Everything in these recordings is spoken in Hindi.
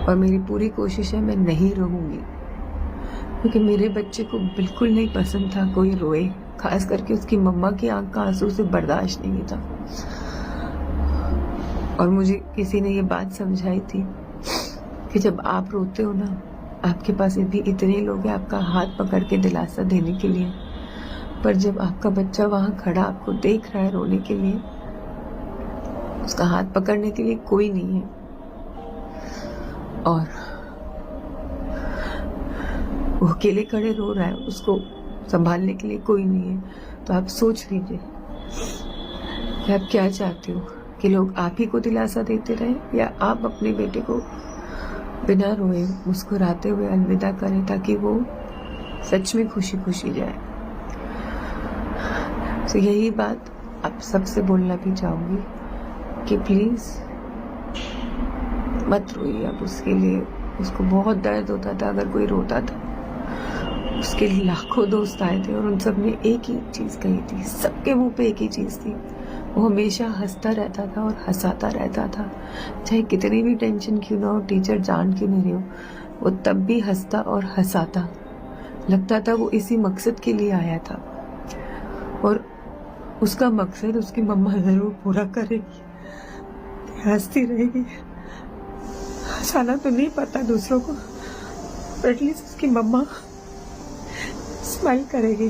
और मेरी पूरी कोशिश है मैं नहीं रहूँगी, क्योंकि मेरे बच्चे को बिल्कुल नहीं पसंद था कोई रोए, खास करके उसकी मम्मा की आंख का आंसू से बर्दाश्त नहीं था। और मुझे किसी ने ये बात समझाई थी कि जब आप रोते हो ना, आपके पास भी इतने लोग हैं आपका हाथ पकड़ के दिलासा देने के लिए, पर जब आपका बच्चा वहाँ खड़ा आपको देख रहा है रोने के लिए, उसका हाथ पकड़ने के लिए कोई नहीं है और वो अकेले खड़े रो रहा है, उसको संभालने के लिए कोई नहीं है, तो आप सोच लीजिए कि आप क्या चाहते हो, कि लोग आप ही को दिलासा देते रहे या आप अपने बेटे को बिना रोए मुस्कुराते हुए अलविदा करें ताकि वो सच में खुशी खुशी जाए। तो यही बात आप सबसे बोलना भी चाहूँगी कि प्लीज़ मत रोइए अब उसके लिए। उसको बहुत दर्द होता था अगर कोई रोता था। उसके लाखों दोस्त आए थे और उन सब ने एक ही चीज़ कही थी, सबके मुंह पे एक ही चीज़ थी, वो हमेशा हंसता रहता था और हंसाता रहता था, चाहे कितनी भी टेंशन क्यों ना हो, टीचर जान क्यों नहीं रही हो, वो तब भी हंसता और हंसाता। लगता था वो इसी मकसद के लिए आया था और उसका मकसद उसकी मम्मा ज़रूर पूरा करेगी, हंसती रहेगी। हंसाना तो नहीं पता दूसरों को, पर एटलीस्ट उसकी मम्मा स्माइल करेगी।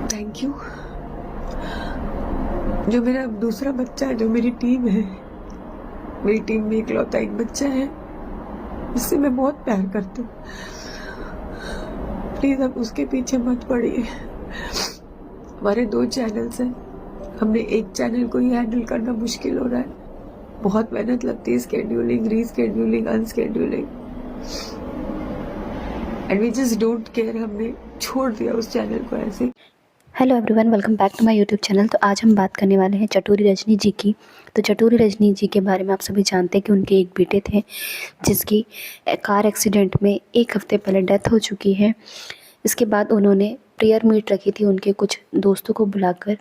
Thank you. जो मेरा दूसरा बच्चा है, जो मेरी टीम है, मेरी टीम में इकलौता एक बच्चा है जिससे मैं बहुत प्यार करती हूँ। प्लीज अब उसके पीछे मत पड़िए। हमारे 2 चैनल्स हैं, हमने एक चैनल को ही हैंडल करना मुश्किल हो रहा है, बहुत मेहनत लगती है, scheduling, rescheduling, unscheduling, and we just don't care. हमने छोड़ दिया उस चैनल को ऐसे। Hello everyone, welcome back to my YouTube channel. तो आज हम बात करने वाले हैं चटोरी रजनी जी की। तो चटोरी रजनी जी के बारे में आप सभी जानते हैं कि उनके एक बेटे थे जिसकी कार एक्सीडेंट में 1 हफ्ते पहले डेथ हो चुकी है। इसके बाद उन्होंने प्रेयर मीट रखी थी उनके कुछ दोस्तों को बुलाकर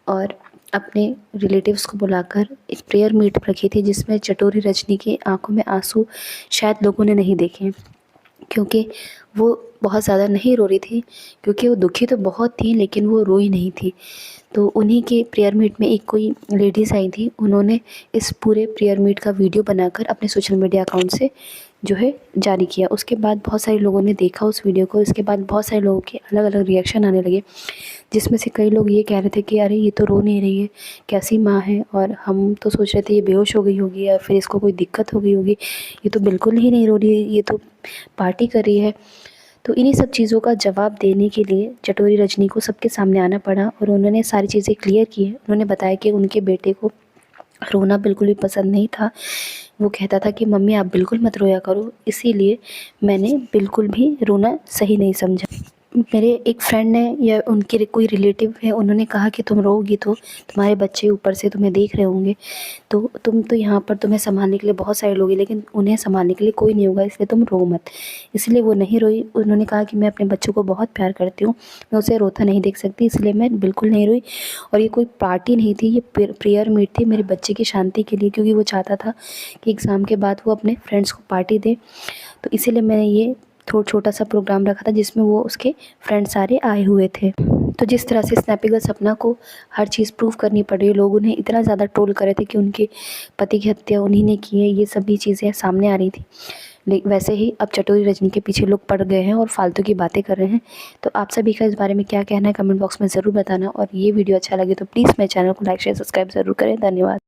और अपने रिलेटिव्स को बुलाकर एक प्रेयर मीट रखी थी, जिसमें चटोरी रजनी की आंखों में आंसू शायद लोगों ने नहीं देखे, क्योंकि वो बहुत ज़्यादा नहीं रो रही थी, क्योंकि वो दुखी तो बहुत थी लेकिन वो रोई नहीं थी। तो उन्हीं के प्रेयर मीट में एक कोई लेडीज़ आई थी, उन्होंने इस पूरे प्रेयर मीट का वीडियो बनाकर अपने सोशल मीडिया अकाउंट से जो है जारी किया। उसके बाद बहुत सारे लोगों ने देखा उस वीडियो को। इसके बाद बहुत सारे लोगों के अलग अलग रिएक्शन आने लगे, जिसमें से कई लोग ये कह रहे थे कि अरे ये तो रो नहीं रही है, कैसी माँ है, और हम तो सोच रहे थे ये बेहोश हो गई होगी या फिर इसको कोई दिक्कत हो गई होगी, ये तो बिल्कुल ही नहीं रो रही है, ये तो पार्टी कर रही है। तो इन्हीं सब चीज़ों का जवाब देने के लिए चटोरी रजनी को सबके सामने आना पड़ा और उन्होंने सारी चीज़ें क्लियर की है। उन्होंने बताया कि उनके बेटे को रोना बिल्कुल भी पसंद नहीं था। वो कहता था कि मम्मी आप बिल्कुल मत रोया करो, इसीलिए मैंने बिल्कुल भी रोना सही नहीं समझा। मेरे एक फ्रेंड ने या उनके कोई रिलेटिव है, उन्होंने कहा कि तुम रोगी तो तुम्हारे बच्चे ऊपर से तुम्हें देख रहे होंगे, तो तुम तो यहाँ पर तुम्हें संभालने के लिए बहुत सारे लोग हैं, लेकिन उन्हें संभालने के लिए कोई नहीं होगा, इसलिए तुम रो मत। इसलिए वो नहीं रोई। उन्होंने कहा कि मैं अपने बच्चों को बहुत प्यार करती हूँ, मैं उसे रोता नहीं देख सकती, इसलिए मैं बिल्कुल नहीं रोई। और ये कोई पार्टी नहीं थी, ये प्रेयर मीट थी मेरे बच्चे की शांति के लिए, क्योंकि वो चाहता था कि एग्ज़ाम के बाद वो अपने फ्रेंड्स को पार्टी दे। तो इसीलिए मैंने ये छोटा सा प्रोग्राम रखा था, जिसमें वो उसके फ्रेंड सारे आए हुए थे। तो जिस तरह से स्नैपी गर्ल सपना को हर चीज़ प्रूव करनी पड़ रही है, लोग उन्हें इतना ज़्यादा ट्रोल कर रहे थे कि उनके पति की हत्या उन्हीं ने की है, ये सभी चीज़ें सामने आ रही थी। लेकिन वैसे ही अब चटोरी रजनी के पीछे लोग पड़ गए हैं और फालतू की बातें कर रहे हैं। तो आप सभी का इस बारे में क्या कहना है कमेंट बॉक्स में ज़रूर बताना, और ये वीडियो अच्छा लगे तो प्लीज़ मेरे चैनल को लाइक शेयर सब्सक्राइब ज़रूर करें। धन्यवाद।